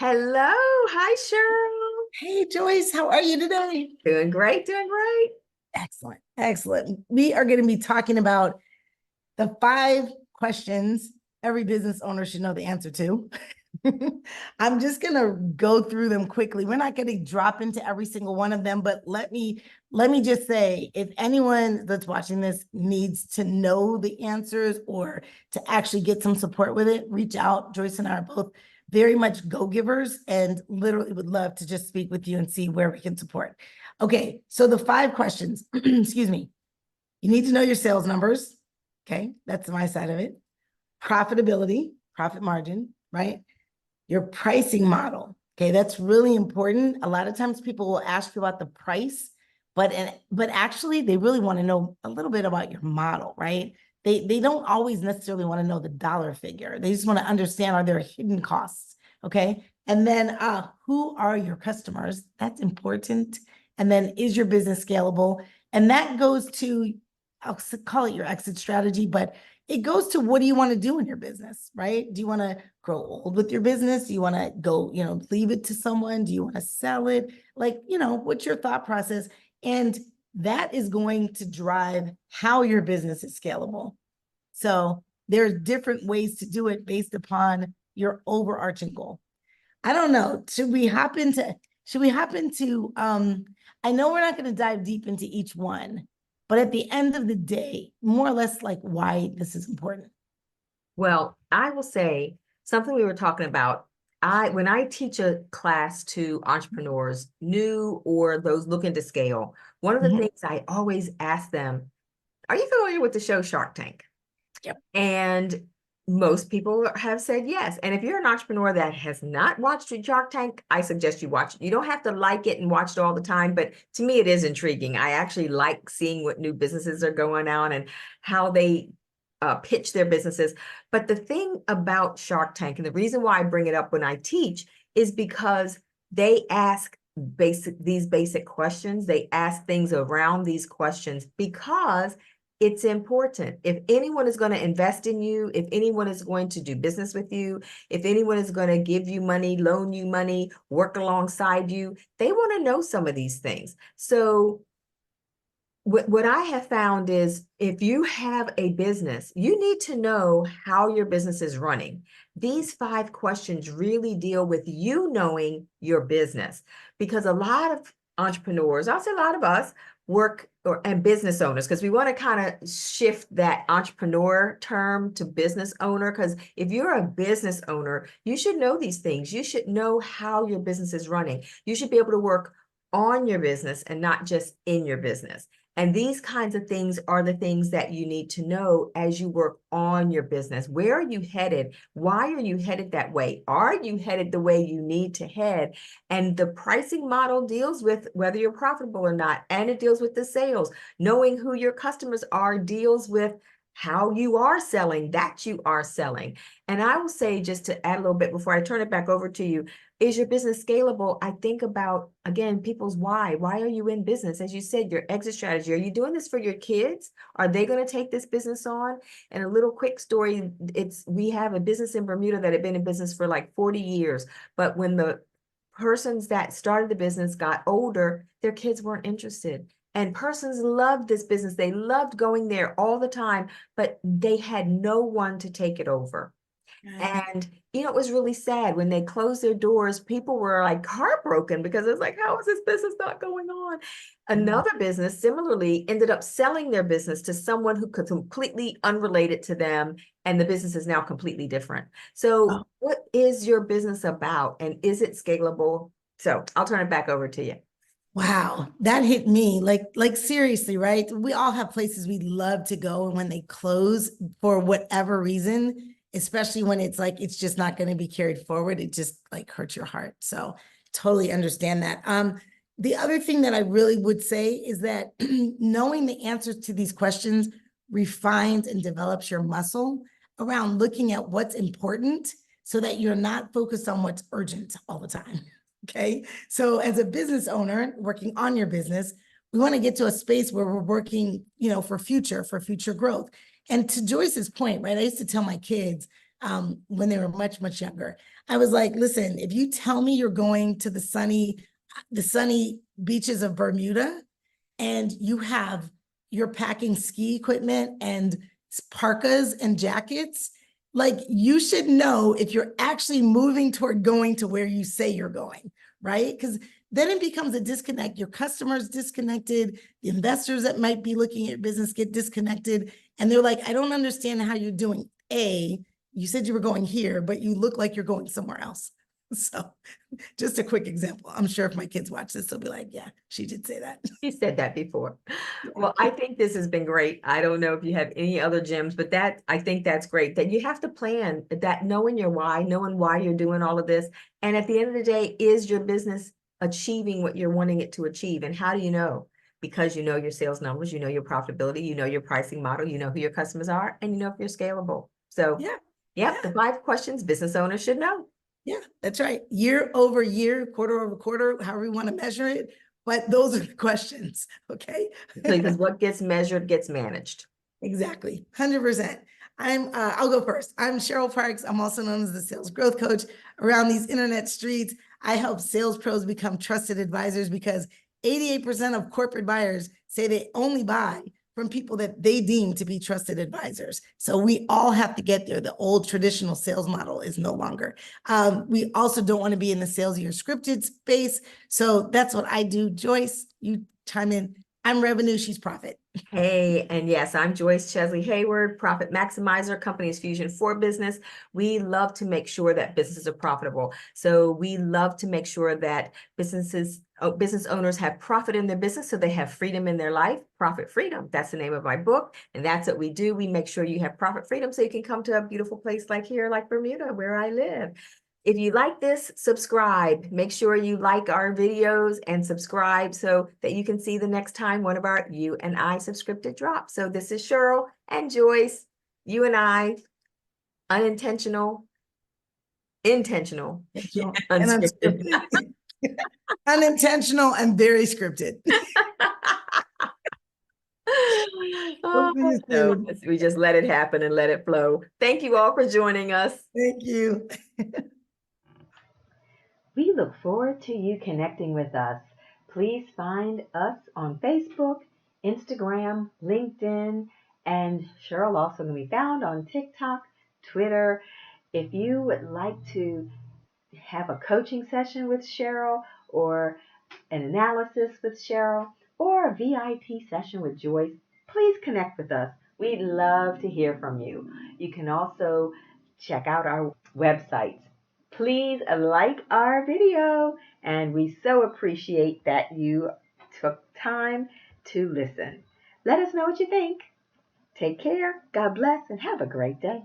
Hello. Hi, Cheryl. Hey, Joyce, how are you today? Doing great, doing great. Excellent. Excellent. We are going to be talking about the 5 questions every business owner should know the answer to. I'm just going to go through them quickly. We're not going to drop into every single one of them, but let me just say, if anyone that's watching this needs to know the answers or to actually get some support with it, reach out. Joyce and I are both very much go-givers and literally would love to just speak with you and see where we can support. Okay, so the 5 questions, excuse me. You need to know your sales numbers. Okay, that's my side of it. Profitability, profit margin, right? Your pricing model. Okay, that's really important. A lot of times people will ask you about the price, but actually they really want to know a little bit about your model, right? They don't always necessarily want to know the dollar figure. They just want to understand, are there hidden costs? Okay. And then who are your customers? That's important. And then is your business scalable? And that goes to, I'll call it your exit strategy, but it goes to, what do you want to do in your business, right? Do you want to grow old with your business? Do you want to go, leave it to someone? Do you want to sell it? Like, what's your thought process? And that is going to drive how your business is scalable. So there's different ways to do it based upon your overarching goal. I don't know. Should we hop into I know we're not going to dive deep into each one, but at the end of the day, more or less like why this is important. Well, I will say something we were talking about. When I teach a class to entrepreneurs, new or those looking to scale, one of the Mhm. things I always ask them, are you familiar with the show Shark Tank? Yep. And most people have said yes. And if you're an entrepreneur that has not watched Shark Tank, I suggest you watch it. You don't have to like it and watch it all the time, but to me, it is intriguing. I actually like seeing what new businesses are going on and how they pitch their businesses. But the thing about Shark Tank, and the reason why I bring it up when I teach, is because they ask these basic questions. They ask things around these questions because it's important. If anyone is going to invest in you, if anyone is going to do business with you, if anyone is going to give you money, loan you money, work alongside you, they want to know some of these things. So what I have found is, if you have a business, you need to know how your business is running. These 5 questions really deal with you knowing your business, because a lot of entrepreneurs, I'll say a lot of us, and business owners, because we want to kind of shift that entrepreneur term to business owner. Because if you're a business owner, you should know these things. You should know how your business is running. You should be able to work on your business and not just in your business. And these kinds of things are the things that you need to know as you work on your business. Where are you headed? Why are you headed that way? Are you headed the way you need to head? And the pricing model deals with whether you're profitable or not, and it deals with the sales. Knowing who your customers are deals with how you are selling, that you are selling. And I will say, just to add a little bit before I turn it back over to you, is your business scalable? I think about, again, people's why. Why are you in business? As you said, your exit strategy. Are you doing this for your kids? Are they going to take this business on? And a little quick story, we have a business in Bermuda that had been in business for like 40 years. But when the persons that started the business got older, their kids weren't interested. And persons loved this business. They loved going there all the time, but they had no one to take it over. Right. And, it was really sad when they closed their doors. People were like heartbroken because it's like, how is this business not going on? Another business similarly ended up selling their business to someone who could completely unrelated to them. And the business is now completely different. So Oh, what is your business about, and is it scalable? So I'll turn it back over to you. wow, that hit me like seriously, right? We all have places we love to go, and when they close for whatever reason, especially when it's like it's just not going to be carried forward, it just like hurts your heart. So totally understand that. The other thing that I really would say is that knowing the answers to these questions refines and develops your muscle around looking at what's important so that you're not focused on what's urgent all the time. Okay. So as a business owner working on your business, we want to get to a space where we're working, for future growth. And to Joyce's point, right? I used to tell my kids, when they were much, much younger. I was like, listen, if you tell me you're going to the sunny beaches of Bermuda and you're packing ski equipment and parkas and jackets, like you should know if you're actually moving toward going to where you say you're going, right? Because then it becomes a disconnect. Your customers disconnected, the investors that might be looking at your business get disconnected, and they're like, I don't understand how you're doing. You said you were going here, but you look like you're going somewhere else. So just a quick example. I'm sure if my kids watch this, they'll be like, yeah, she did say that. You said that before. Yeah. Well, I think this has been great. I don't know if you have any other gems, but I think that's great that you have to plan that, knowing your why, knowing why you're doing all of this. And at the end of the day, is your business achieving what you're wanting it to achieve? And how do you know? Because you know your sales numbers, you know your profitability, you know your pricing model, you know who your customers are, and you know if you're scalable. So, Yeah. yep, the 5 questions business owners should know. Yeah, that's right. Year over year, quarter over quarter, however we want to measure it. But those are the questions. Okay. Because what gets measured gets managed. Exactly. 100%. I'll go first. I'm Cheryl Parks. I'm also known as the sales growth coach. Around these internet streets, I help sales pros become trusted advisors because 88% of corporate buyers say they only buy from people that they deem to be trusted advisors. So we all have to get there. The old traditional sales model is no longer. We also don't want to be in the salesy or scripted space. So that's what I do. Joyce, you chime in. I'm revenue, she's profit. Hey, and yes, I'm Joyce Chesley Hayward, Profit Maximizer, Companies Fusion for Business. We love to make sure that businesses are profitable. So we love to make sure that business owners have profit in their business so they have freedom in their life. Profit freedom, that's the name of my book. And that's what we do. We make sure you have profit freedom so you can come to a beautiful place like here, like Bermuda, where I live. If you like this, subscribe. Make sure you like our videos and subscribe so that you can see the next time one of our You and I subscripted drops. So this is Cheryl and Joyce, You and I, unintentional, intentional, And unscripted. unscripted. Unintentional and very scripted. Oh, no, we just let it happen and let it flow. Thank you all for joining us. Thank you. We look forward to you connecting with us. Please find us on Facebook, Instagram, LinkedIn, and Cheryl also can be found on TikTok, Twitter. If you would like to have a coaching session with Cheryl or an analysis with Cheryl or a VIP session with Joyce, please connect with us. We'd love to hear from you. You can also check out our websites. Please like our video, and we so appreciate that you took time to listen. Let us know what you think. Take care, God bless, and have a great day.